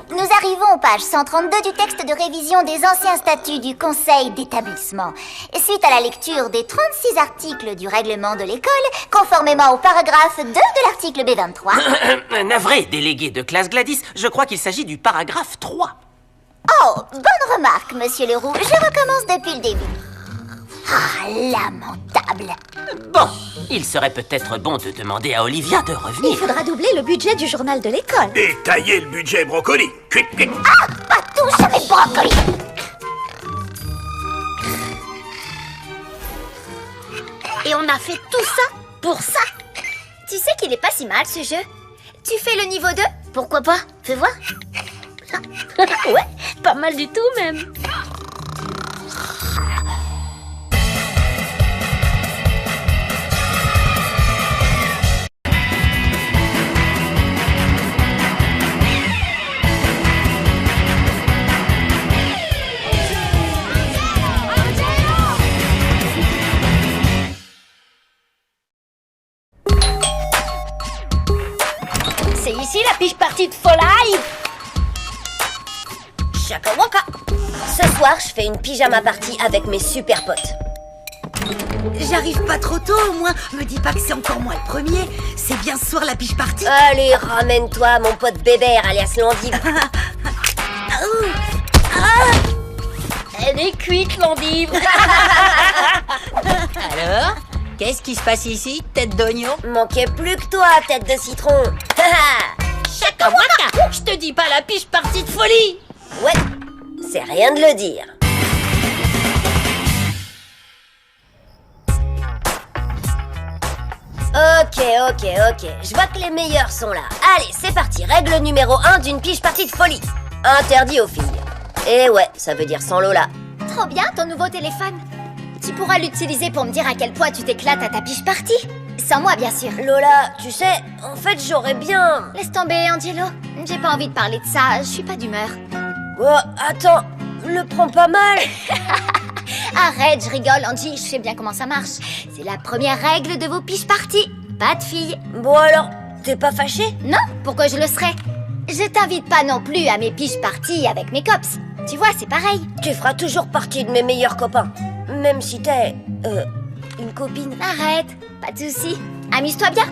Nous arrivons aux pages 132 du texte de révision des anciens statuts du conseil d'établissement. Suite à la lecture des 36 articles du règlement de l'école, conformément au paragraphe 2 de l'article B23... Navré, délégué de classe Gladys, je crois qu'il s'agit du paragraphe 3. Oh, bonne remarque, monsieur Leroux. Je recommence depuis le début. Ah, lamentable. Bon, il serait peut-être bon de demander à Olivia de Il revenir. faudra doubler le budget du journal de l'école. Et tailler le budget brocoli. Cuit, cuit. Ah, pas touche à mes brocolis. Et on a fait tout ça pour ça. Tu sais qu'il est pas si mal ce jeu. Tu fais le niveau 2? Pourquoi pas? Fais voir. Ouais, pas mal du tout même. C'est ici la piche partie de Folly. Chaka waka. Ce soir, je fais une pyjama party avec mes super potes. J'arrive pas trop tôt, au moins. Me dis pas que c'est encore moi le premier. C'est bien ce soir la piche partie. Allez, ramène-toi, mon pote Bébert, alias l'endive. Elle est cuite, l'endive. Alors, qu'est-ce qui se passe ici, tête d'oignon? Manquait plus que toi, tête de citron. Chaka waka. Je te dis pas la piche partie de folie. Ouais, c'est rien de le dire. Ok. Je vois que les meilleurs sont là. Allez, c'est parti. Règle numéro 1 d'une piche partie de folie. Interdit aux filles. Et ouais, ça veut dire sans Lola. Trop bien ton nouveau téléphone. Tu pourras l'utiliser pour me dire à quel point tu t'éclates à ta piche party. Sans moi, bien sûr. Lola, tu sais, en fait, j'aurais bien... Laisse tomber, Angelo. J'ai pas envie de parler de ça, je suis pas d'humeur. Oh, attends, le prends pas mal. Arrête, je rigole, Angie, je sais bien comment ça marche. C'est la première règle de vos piches parties. Pas de filles. Bon alors, t'es pas fâché? Non, pourquoi je le serais? Je t'invite pas non plus à mes piches parties avec mes cops. Tu vois, c'est pareil. Tu feras toujours partie de mes meilleurs copains. Même si t'es... une copine. Arrête, pas de soucis. Amuse-toi bien.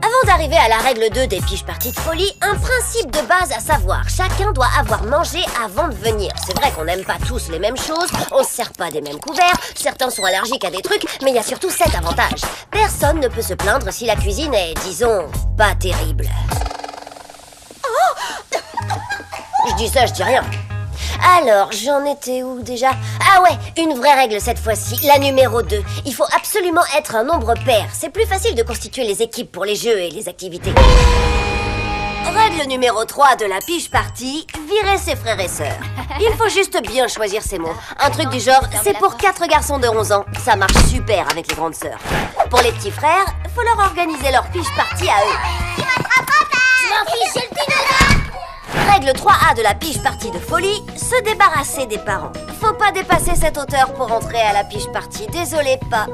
Avant d'arriver à la règle 2 des piges parties de folie, un principe de base à savoir. Chacun doit avoir mangé avant de venir. C'est vrai qu'on n'aime pas tous les mêmes choses, on se sert pas des mêmes couverts, certains sont allergiques à des trucs, mais il y a surtout cet avantage. Personne ne peut se plaindre si la cuisine est, disons, pas terrible. Je dis ça, je dis rien. Alors, j'en étais où déjà? Ah ouais, une vraie règle cette fois-ci, la numéro 2. Il faut absolument être un nombre pair. C'est plus facile de constituer les équipes pour les jeux et les activités. Règle numéro 3 de la pige party, virer ses frères et sœurs. Il faut juste bien choisir ses mots. Un truc du genre, c'est pour 4 garçons de 11 ans. Ça marche super avec les grandes sœurs. Pour les petits frères, faut leur organiser leur pige party à eux. Tu m'attrapes pas! Je m'en fiche, j'ai le pinot. Règle 3A de la pige party de folie, se débarrasser des parents. Faut pas dépasser cette hauteur pour entrer à la pige party. Désolé, pas.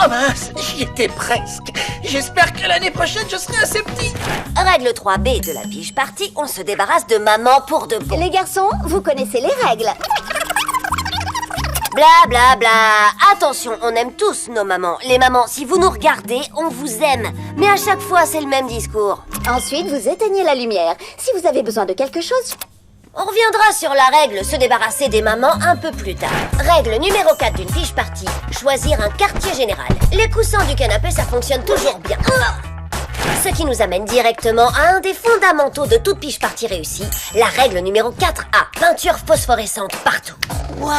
Oh mince, j'y étais presque. J'espère que l'année prochaine, je serai assez petit. Règle 3B de la pige party, on se débarrasse de maman pour de bon. Les garçons, vous connaissez les règles. Bla bla bla. Attention, on aime tous nos mamans. Les mamans, si vous nous regardez, on vous aime. Mais à chaque fois, c'est le même discours. Ensuite, vous éteignez la lumière. Si vous avez besoin de quelque chose... On reviendra sur la règle se débarrasser des mamans un peu plus tard. Règle numéro 4 d'une pige party, choisir un quartier général. Les coussins du canapé, ça fonctionne toujours bien. Ce qui nous amène directement à un des fondamentaux de toute pige party réussie, la règle numéro 4A, peinture phosphorescente partout. Waouh!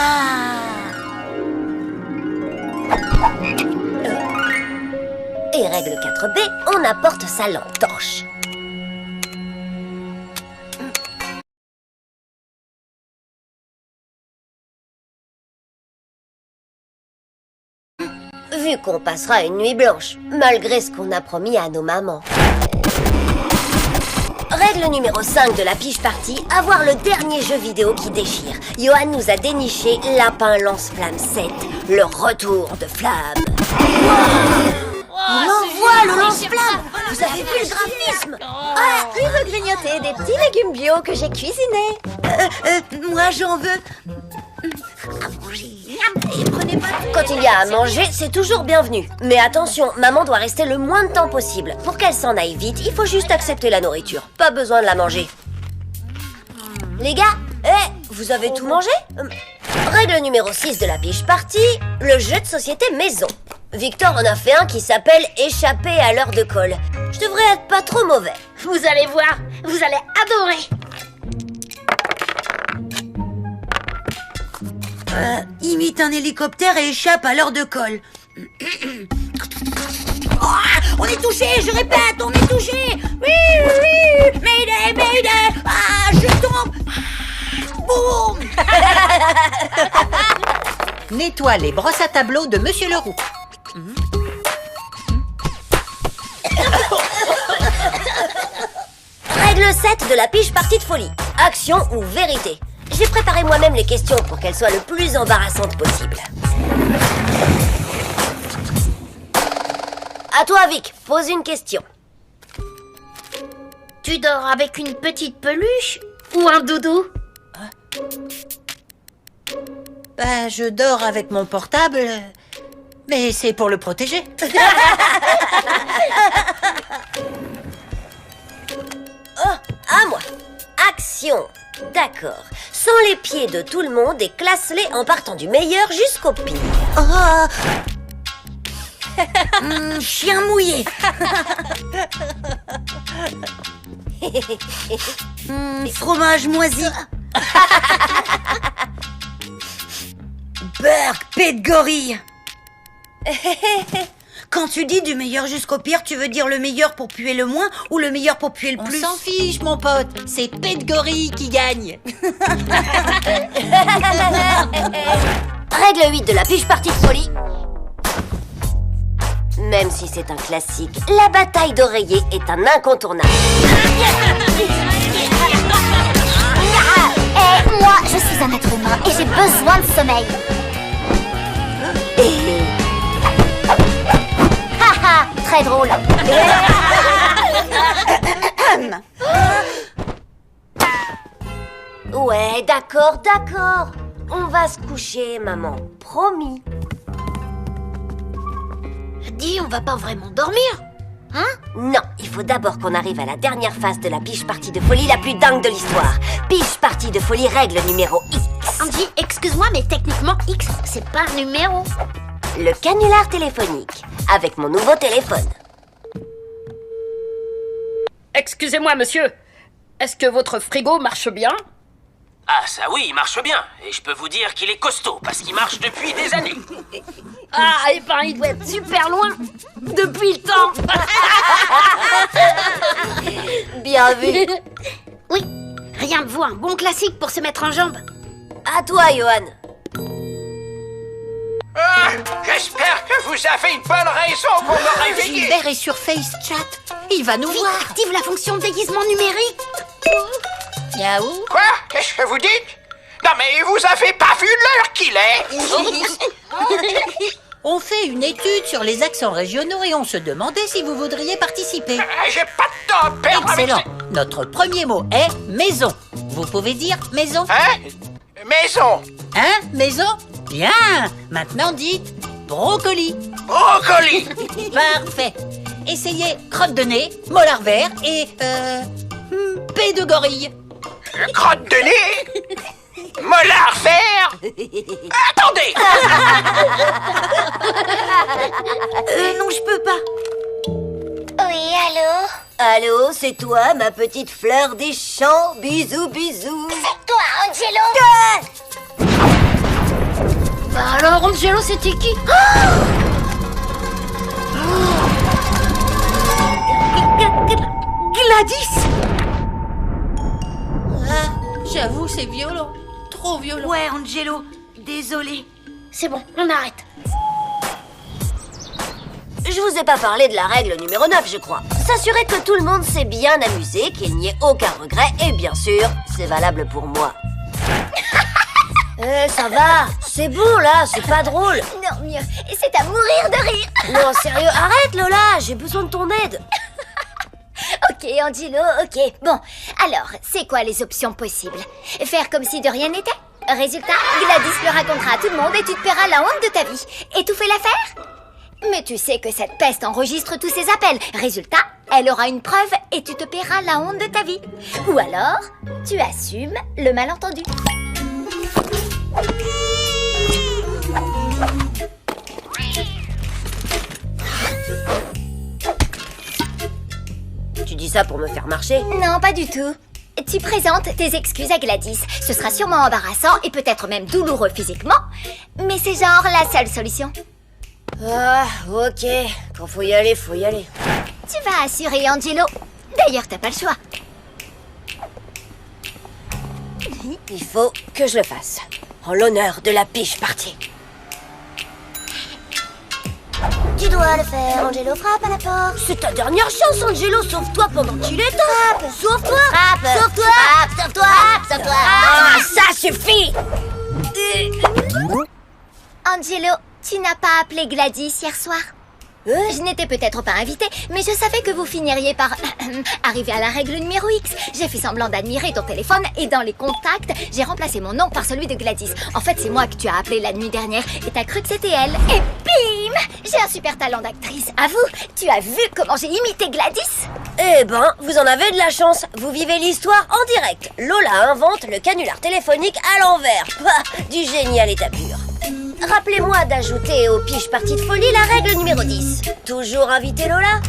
Et règle 4B, on apporte sa lampe torche. Vu qu'on passera une nuit blanche, malgré ce qu'on a promis à nos mamans. Règle numéro 5 de la pige party, avoir le dernier jeu vidéo qui déchire. Johan nous a déniché Lapin Lance-Flamme 7, le retour de flamme. On envoie le lance-flamme! Vous avez vu le graphisme? Ah, il veut grignoter des petits légumes bio que j'ai cuisinés. Moi, j'en veux. Et prenez pas... Quand il y a à manger, c'est toujours bienvenu. Mais attention, maman doit rester le moins de temps possible. Pour qu'elle s'en aille vite, il faut juste accepter la nourriture. Pas besoin de la manger. Les gars, vous avez tout mangé? Règle numéro 6 de la pige party, le jeu de société maison. Victor en a fait un qui s'appelle Échapper à l'heure de colle. Je devrais être pas trop mauvais. Vous allez voir, vous allez adorer. Imite un hélicoptère et échappe à l'heure de colle. Oh, on est touché, je répète, on est touché. Oui, Mayday, Mayday. Ah, je tombe. Boum. Nettoie les brosses à tableau de Monsieur Leroux. Règle 7 de la pige party de folie. Action ou vérité. J'ai préparé moi-même les questions pour qu'elles soient le plus embarrassantes possible. À toi, Vic, pose une question. Tu dors avec une petite peluche ou un doudou? Bah, je dors avec mon portable, mais c'est pour le protéger. Oh, à moi. Action. D'accord. Sens les pieds de tout le monde et classe-les en partant du meilleur jusqu'au pire. Oh. Chien mouillé. Fromage moisi. Burk, pet de gorille. Quand tu dis du meilleur jusqu'au pire, tu veux dire le meilleur pour puer le moins ou le meilleur pour puer le plus? On s'en fiche, mon pote. C'est Pet de Gorille qui gagne. Règle 8 de la pige party de folie. Même si c'est un classique, la bataille d'oreiller est un incontournable. Moi, je suis un être humain et j'ai besoin de sommeil. Haha, très drôle. Ouais, d'accord, d'accord. On va se coucher, maman. Promis. dit, on va pas vraiment dormir. Hein? Non, il faut d'abord qu'on arrive à la dernière phase de la Piche Party de folie la plus dingue de l'histoire. Piche Party de folie règle numéro X. Andy, excuse-moi, mais techniquement, X, c'est pas un numéro. Le canular téléphonique, avec mon nouveau téléphone. Excusez-moi, monsieur. Est-ce que votre frigo marche bien? Ah, ça oui, il marche bien. Et je peux vous dire qu'il est costaud, parce qu'il marche depuis des années. Ah, et ben, il doit être super loin. Depuis le temps. Bien vu. Oui, rien de vaut un bon classique pour se mettre en jambe. À toi, Johan. Ah, j'espère que vous avez une bonne raison pour me réveiller. Gilbert est sur FaceChat. Il va nous Vite, voir. active la fonction déguisement numérique. Miaou. Quoi? Qu'est-ce que vous dites? Non mais vous avez pas vu l'heure qu'il est? On fait une étude sur les accents régionaux et on se demandait si vous voudriez participer. J'ai pas de temps à perdre avec Excellent. Notre premier mot est maison. Vous pouvez dire maison? Hein? Maison. Hein? Maison? Bien. Maintenant dites brocoli. Brocoli. Parfait. Essayez crotte de nez, molar vert et P de gorille. Crotte de nez. Molar vert. Attendez. Non, je peux pas. Oui, allô? Allô, c'est toi, ma petite fleur des champs. Bisous, bisous. C'est toi, Angelo? Bah alors, Angelo, c'était qui? Gladys. Ah, j'avoue, c'est violent. Trop violent. Ouais, Angelo, désolé. C'est bon, on arrête. Je vous ai pas parlé de la règle numéro 9, je crois. S'assurer que tout le monde s'est bien amusé, qu'il n'y ait aucun regret, et bien sûr, c'est valable pour moi. Ça va, c'est bon là, c'est pas drôle. Non, mieux, c'est à mourir de rire. Non, sérieux, arrête Lola, j'ai besoin de ton aide. Ok, Angelo, ok. Bon, alors, c'est quoi les options possibles? Faire comme si de rien n'était? Résultat, Gladys le racontera à tout le monde et tu te paieras la honte de ta vie. Étouffer l'affaire? Mais tu sais que cette peste enregistre tous ses appels. Résultat, elle aura une preuve et tu te paieras la honte de ta vie. Ou alors, tu assumes le malentendu. Tu dis ça pour me faire marcher? Non, pas du tout. Tu présentes tes excuses à Gladys. Ce sera sûrement embarrassant et peut-être même douloureux physiquement, mais c'est genre la seule solution. Ah, ok. Quand faut y aller, faut y aller. Tu vas assurer, Angelo. D'ailleurs, t'as pas le choix. Il faut que je le fasse. En l'honneur de la Piche Party. Tu dois le faire, Angelo. Frappe à la porte. C'est ta dernière chance, Angelo. Sauve-toi pendant qu'il est temps. Frappe. Sauve-toi. Frappe. Sauve-toi. Frappe. Sauve-toi. Sauve-toi. Ah, ça suffit. Angelo, tu n'as pas appelé Gladys hier soir? Je n'étais peut-être pas invitée, mais je savais que vous finiriez par arriver à la règle numéro X. J'ai fait semblant d'admirer ton téléphone et dans les contacts, j'ai remplacé mon nom par celui de Gladys. En fait, c'est moi que tu as appelé la nuit dernière et t'as cru que c'était elle. Et bim! J'ai un super talent d'actrice. Avoue, tu as vu comment j'ai imité Gladys? Eh ben, vous en avez de la chance. Vous vivez l'histoire en direct. Lola invente le canular téléphonique à l'envers. Du génie à l'état pur. Rappelez-moi d'ajouter aux Piche Party de folie la règle numéro 10. Toujours inviter Lola.